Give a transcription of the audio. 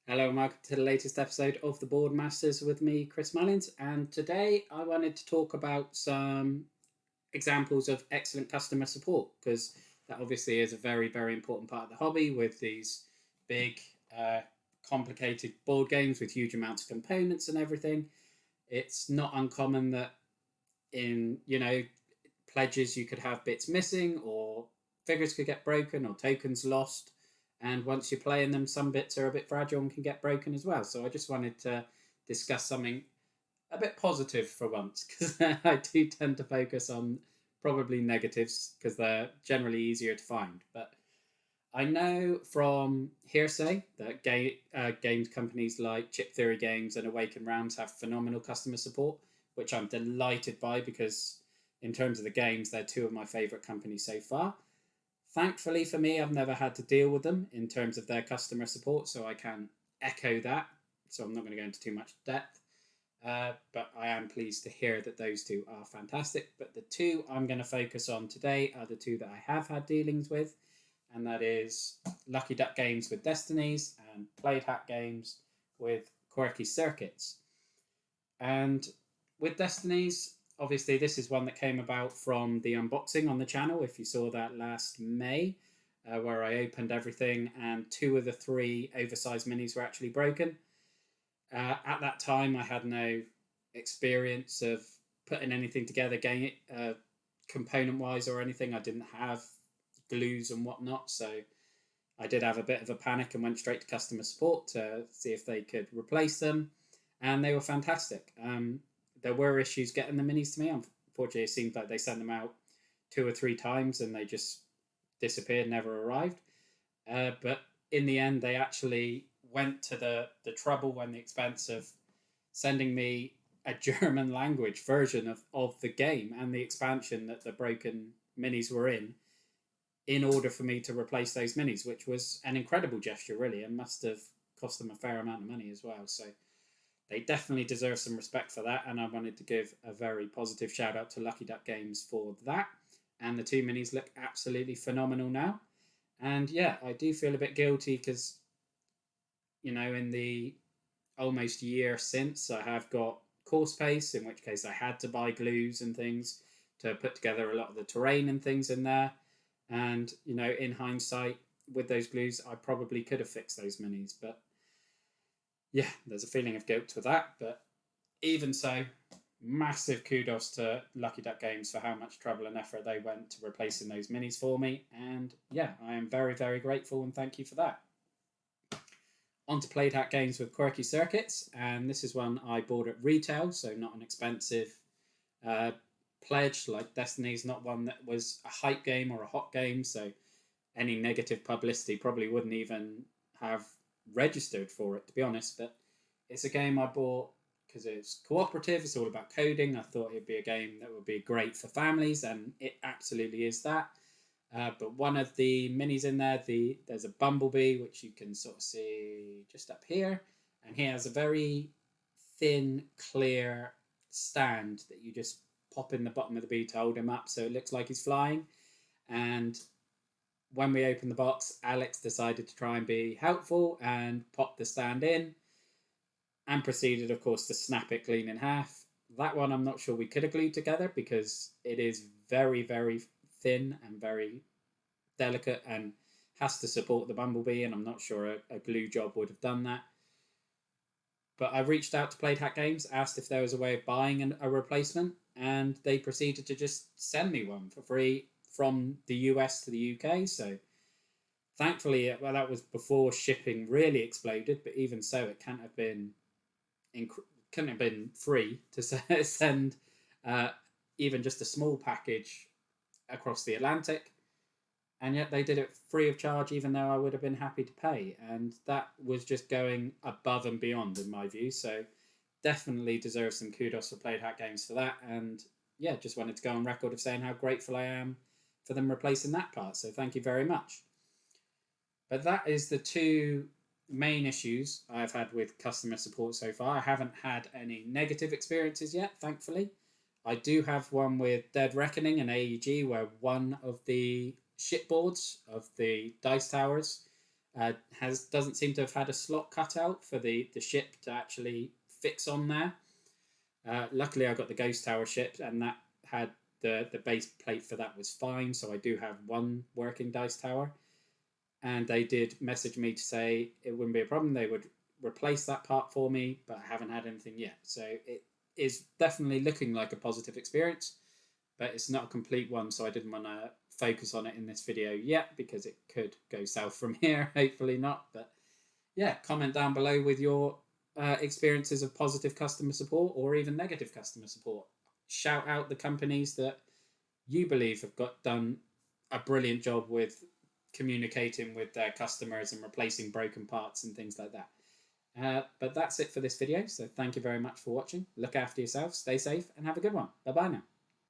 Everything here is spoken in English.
Hello and welcome to the latest episode of the Board Masters with me, Chris Mullins. And today I wanted to talk about some examples of excellent customer support because that obviously is a very, very important part of the hobby with these big, uh, complicated board games with huge amounts of components and everything. It's not uncommon that in, pledges you could have bits missing or figures could get broken or tokens lost, and once you're playing them some bits are a bit fragile and can get broken as well. So I just wanted to discuss something a bit positive for once because I do tend to focus on probably negatives because they're generally easier to find. But I know from hearsay that games companies like Chip Theory Games and Awaken Realms have phenomenal customer support, which I'm delighted by because, in terms of the games, they're two of my favourite companies so far. Thankfully for me, I've never had to deal with them in terms of their customer support, so I can echo that. So I'm not going to go into too much depth. But I am pleased to hear that those two are fantastic. But the two I'm going to focus on today are the two that I have had dealings with, and that is Lucky Duck Games with Destinies and Played Hat Games with Quirky Circuits. And with Destinies, obviously, this is one that came about from the unboxing on the channel. If you saw that last May, where I opened everything and two of the three oversized minis were actually broken. At that time, I had no experience of putting anything together, component wise or anything. I didn't have glues and whatnot, so I did have a bit of a panic and went straight to customer support to see if they could replace them, and they were fantastic. There were issues getting the minis to me. Unfortunately, it seemed like they sent them out two or three times and they just disappeared, never arrived. But in the end, they actually went to the trouble and the expense of sending me a German language version of the game and the expansion that the broken minis were in order for me to replace those minis, which was an incredible gesture, really, and must have cost them a fair amount of money as well. So they definitely deserve some respect for that, and I wanted to give a very positive shout out to Lucky Duck Games for that. And the two minis look absolutely phenomenal now. And yeah, I do feel a bit guilty because, in the almost year since, I have got course pace, in which case I had to buy glues and things to put together a lot of the terrain and things in there. And, in hindsight, with those glues, I probably could have fixed those minis. But yeah, there's a feeling of guilt with that. But even so, massive kudos to Lucky Duck Games for how much trouble and effort they went to replacing those minis for me. And yeah, I am very, very grateful and thank you for that. On to Played Hat Games with Quirky Circuits, and this is one I bought at retail, so not an expensive uh, pledge like Destiny's, not one that was a hype game or a hot game, so any negative publicity probably wouldn't even have registered for it, to be honest. But it's a game I bought because it's cooperative, it's all about coding. I thought it'd be a game that would be great for families, and it absolutely is that. But one of the minis in there, there's a bumblebee, which you can sort of see just up here, and he has a very thin, clear stand that you just pop in the bottom of the bee to hold him up, so it looks like he's flying. And when we opened the box, Alex decided to try and be helpful and pop the stand in, and proceeded, of course, to snap it clean in half. That one I'm not sure we could have glued together because it is very, very thin and very delicate and has to support the bumblebee, and I'm not sure a glue job would have done that. But I reached out to Played Hat Games, asked if there was a way of buying a replacement, and they proceeded to just send me one for free from the US to the UK. So thankfully, well, that was before shipping really exploded, but even so, it couldn't have been free to send uh, even just a small package across the Atlantic, and yet they did it free of charge, even though I would have been happy to pay, and that was just going above and beyond in my view. So definitely deserves some kudos for Played Hat Games for that, and yeah, just wanted to go on record of saying how grateful I am for them replacing that part. So thank you very much. But that is the two main issues I've had with customer support so far. I haven't had any negative experiences yet, thankfully. I do have one with Dead Reckoning and AEG, where one of the shipboards of the dice towers Doesn't seem to have had a slot cut out for the ship to actually fix on there. Luckily, I got the Ghost Tower ship, and that had the base plate for that was fine. So I do have one working dice tower, and they did message me to say it wouldn't be a problem. They would replace that part for me, but I haven't had anything yet. So it is definitely looking like a positive experience, but it's not a complete one. So I didn't want to focus on it in this video yet because it could go south from here. Hopefully not. But yeah, comment down below with your experiences of positive customer support or even negative customer support. Shout out the companies that you believe have done a brilliant job with communicating with their customers and replacing broken parts and things like that. But that's it for this video. So thank you very much for watching. Look after yourself, stay safe, and have a good one. Bye bye now.